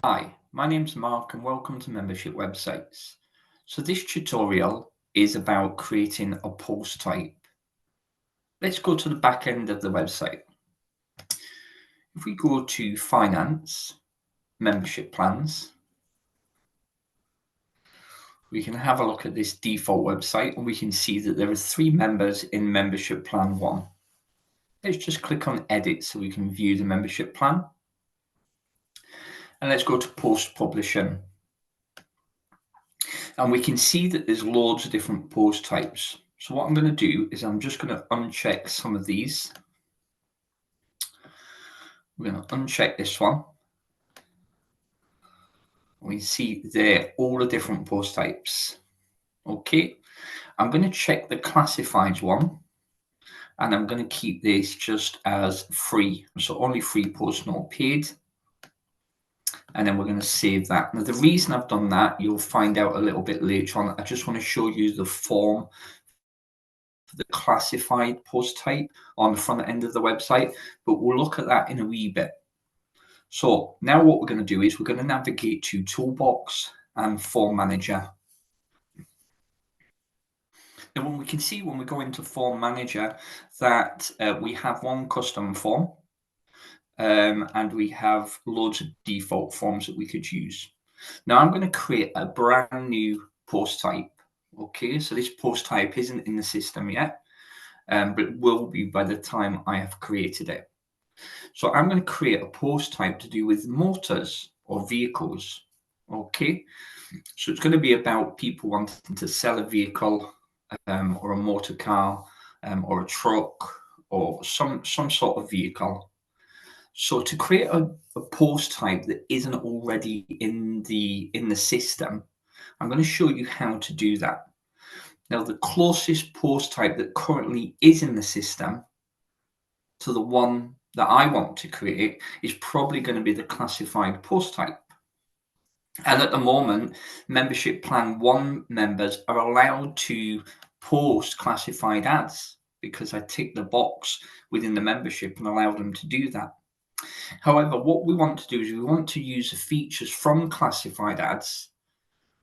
Hi, my name's Mark and welcome to Membership Websites. So this tutorial is about creating a post type. Let's go to the back end of the website. If we go to Finance, Membership Plans, we can have a look at this default website and we can see that there are 3 members in Membership Plan 1. Let's just click on Edit so we can view the membership plan. And let's go to Post Publishing. And we can see that there's loads of different post types. So what I'm going to do is I'm just going to uncheck some of these. We're going to uncheck this one. We see there all the different post types. Okay, I'm going to check the classifieds one and I'm going to keep this just as free. So only free posts, not paid. And then we're going to save that. Now, the reason I've done that, you'll find out a little bit later on. I just want to show you the form for the classified post type on the front end of the website, but we'll look at that in a wee bit. So now what we're going to do is we're going to navigate to Toolbox and Form Manager. Now, when we go into Form Manager that we have one custom form and we have loads of default forms that we could use. Now I'm going to create a brand new post type. Okay, so this post type isn't in the system yet, but it will be by the time I have created it. So I'm going to create a post type to do with motors or vehicles. Okay, so it's going to be about people wanting to sell a vehicle or a motor car or a truck or some sort of vehicle. So to create a post type that isn't already in the system, I'm going to show you how to do that. Now, the closest post type that currently is in the system to the one that I want to create is probably going to be the classified post type. And at the moment, Membership Plan 1 members are allowed to post classified ads because I tick the box within the membership and allow them to do that. However, what we want to do is we want to use the features from classified ads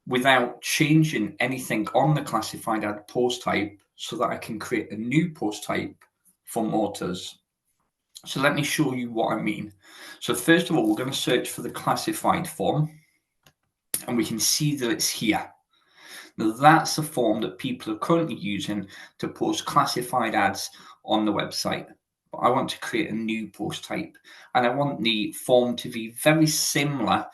without changing anything on the classified ad post type so that I can create a new post type for motors. So let me show you what I mean. So first of all, we're going to search for the classified form and we can see that it's here. Now that's the form that people are currently using to post classified ads on the website. But I want to create a new post type and I want the form to be very similar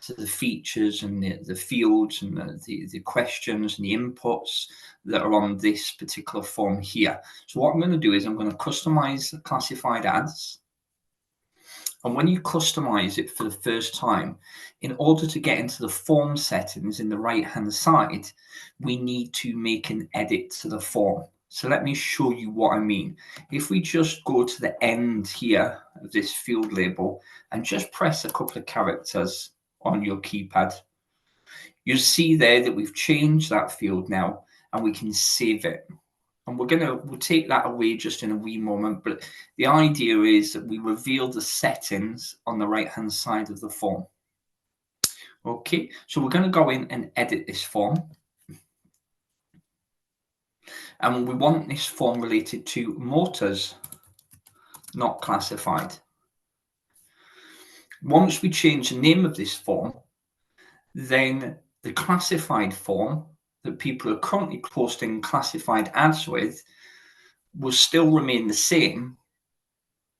to the features and the fields and the questions and the inputs that are on this particular form here. So what I'm going to do is I'm going to customize the classified ads. And when you customize it for the first time, in order to get into the form settings in the right-hand side, we need to make an edit to the form. So let me show you what I mean. If we just go to the end here of this field label and just press a couple of characters on your keypad, you'll see there that we've changed that field now and we can save it. And we'll take that away just in a wee moment, but the idea is that we reveal the settings on the right hand side of the form. Okay, so we're going to go in and edit this form. And we want this form related to motors, not classified. Once we change the name of this form, then the classified form that people are currently posting classified ads with will still remain the same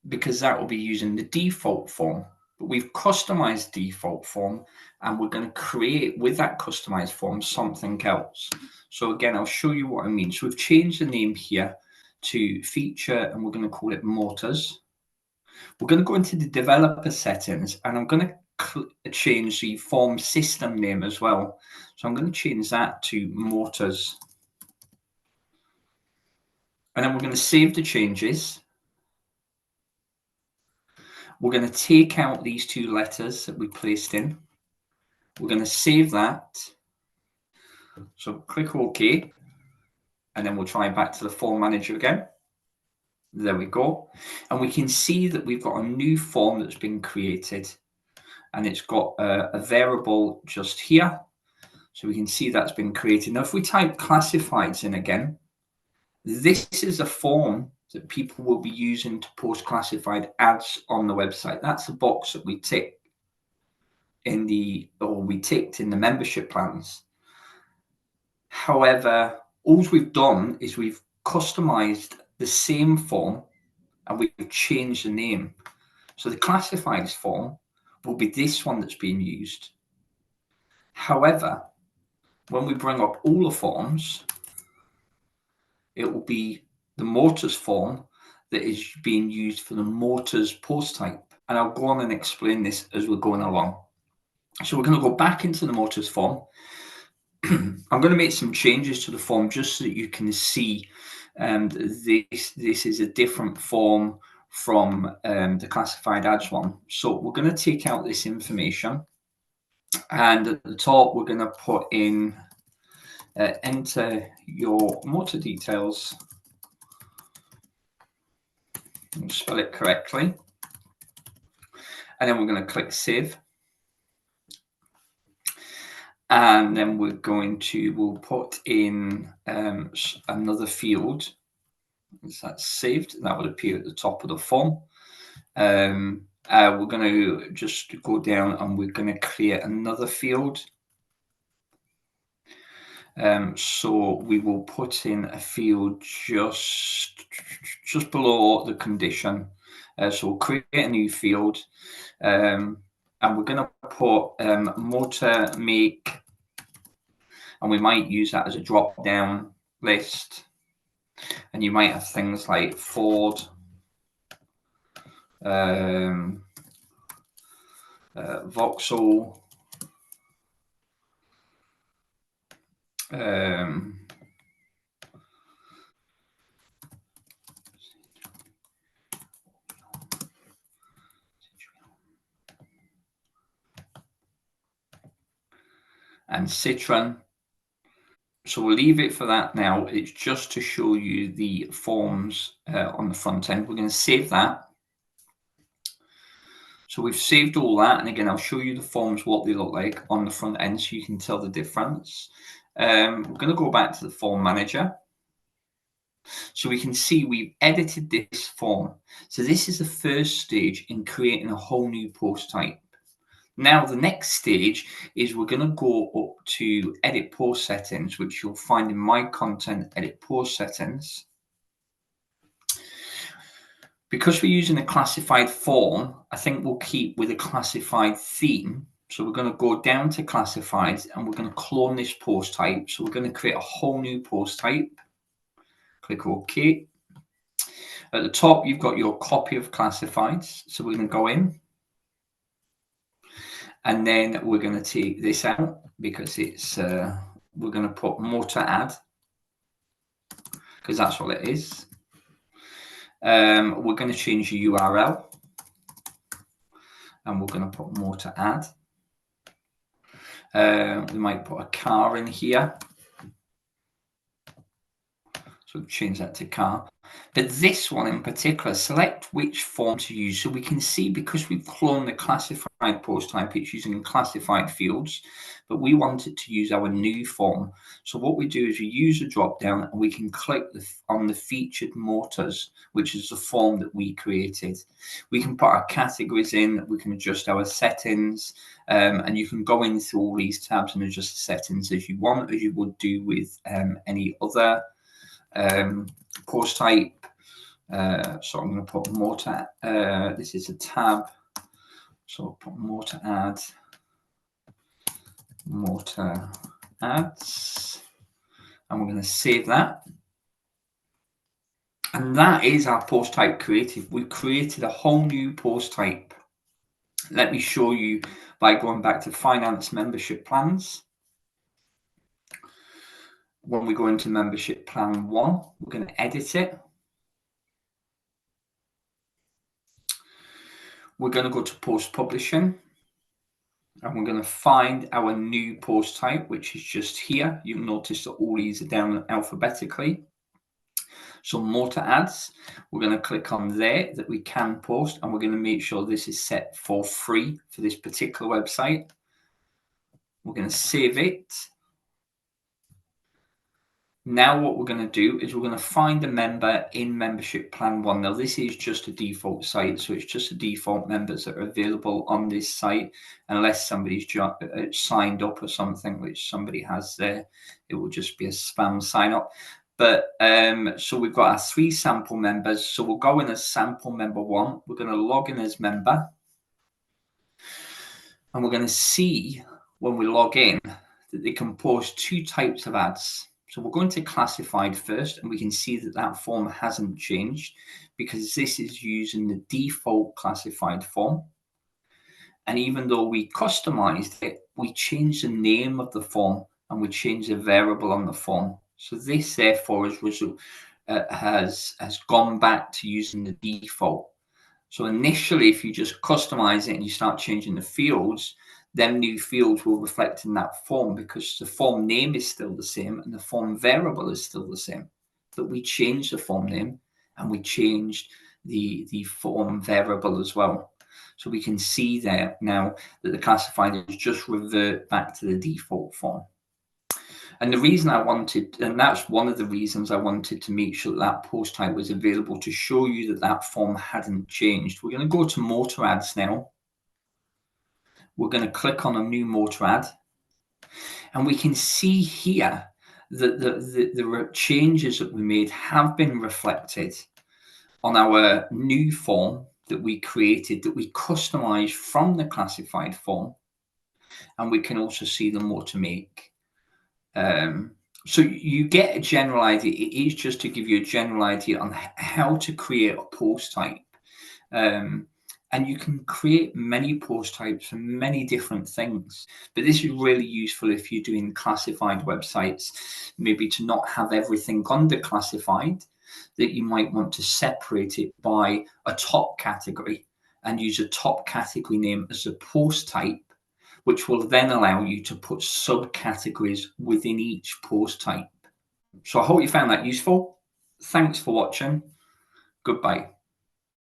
because that will be using the default form. But we've customized default form and we're going to create with that customized form something else. So again, I'll show you what I mean. So we've changed the name here to feature and we're going to call it motors. We're going to go into the developer settings and I'm going to change the form system name as well. So I'm going to change that to motors. And then we're going to save the changes. We're going to take out these 2 letters that we placed in. We're going to save that. So click OK. And then we'll try back to the form manager again. There we go. And we can see that we've got a new form that's been created. and it's got a variable just here. So we can see that's been created. Now, if we type classifieds in again, this is a form that people will be using to post classified ads on the website. That's the box that we tick we ticked in the membership plans. However, all we've done is we've customized the same form and we've changed the name. So the classifieds form will be this one that's being used. However, when we bring up all the forms, it will be the motors form that is being used for the motors post type. And I'll go on and explain this as we're going along. So we're going to go back into the motors form. I'm going to make some changes to the form just so that you can see this is a different form from the classified ads one. So we're going to take out this information, and at the top we're going to put in enter your motor details and spell it correctly, and then we're going to click save, and then we'll put in another field. Once that's saved, that would appear at the top of the form. We're going to just go down and we're going to create another field. So we will put in a field just below the condition. So we'll create a new field, and we're going to put motor make, and we might use that as a drop down list. And you might have things like Ford, Vauxhall, and Citroen. So we'll leave it for that now. It's just to show you the forms on the front end. We're going to save that. So we've saved all that, and again, I'll show you the forms, what they look like on the front end so you can tell the difference. We're going to go back to the form manager. So we can see we've edited this form. So this is the first stage in creating a whole new post type. Now, the next stage is we're going to go up to edit post settings, which you'll find in my content, edit post settings. Because we're using a classified form, I think we'll keep with a classified theme. So we're going to go down to classifieds and we're going to clone this post type. So we're going to create a whole new post type. Click OK. At the top, you've got your copy of classifieds. So we're going to go in. And then we're going to take this out because it's we're going to put motor add because that's what it is. We're going to change the URL and we're going to put motor add. We might put a car in here. So change that to car. But this one in particular, select which form to use. So we can see because we've cloned the classified post type, it's using classified fields, but we want it to use our new form. So what we do is we use a drop down and we can click on the featured motors, which is the form that we created. We can put our categories in, we can adjust our settings, and you can go in through all these tabs and adjust the settings as you want, as you would do with any other post type. So I'm going to put motor. This is a tab. So I'll put motor add, motor ads, and we're going to save that. And that is our post type created. We've created a whole new post type. Let me show you by going back to finance membership plans. When we go into membership plan 1, we're going to edit it. We're going to go to post publishing and we're going to find our new post type, which is just here. You'll notice that all these are down alphabetically. So motor ads, we're going to click on there that we can post, and we're going to make sure this is set for free for this particular website. We're going to save it. Now what we're going to do is we're going to find a member in membership plan 1. Now this is just a default site, so it's just the default members that are available on this site, unless somebody's signed up or something, which somebody has there. It will just be a spam sign up. But so we've got our 3 sample members. So we'll go in as sample member 1. We're going to log in as member, and we're going to see when we log in that they can post 2 types of ads. So we're going to classified first, and we can see that that form hasn't changed because this is using the default classified form. And even though we customized it, we changed the name of the form and we changed the variable on the form. So this therefore has gone back to using the default. So initially, if you just customize it and you start changing the fields, then new fields will reflect in that form because the form name is still the same and the form variable is still the same. But we changed the form name and we changed the form variable as well. So we can see there now that the classifiers just revert back to the default form. And the reason I wanted, and that's one of the reasons I wanted to make sure that that post type was available, to show you that that form hadn't changed. We're going to go to motor ads now. We're going to click on a new motor ad. And we can see here that the changes that we made have been reflected on our new form that we created, that we customized from the classified form. And we can also see the more to make. So you get a general idea. It is just to give you a general idea on how to create a post type. And you can create many post types for many different things. But this is really useful if you're doing classified websites, maybe to not have everything under classified, that you might want to separate it by a top category and use a top category name as a post type, which will then allow you to put subcategories within each post type. So I hope you found that useful. Thanks for watching. Goodbye.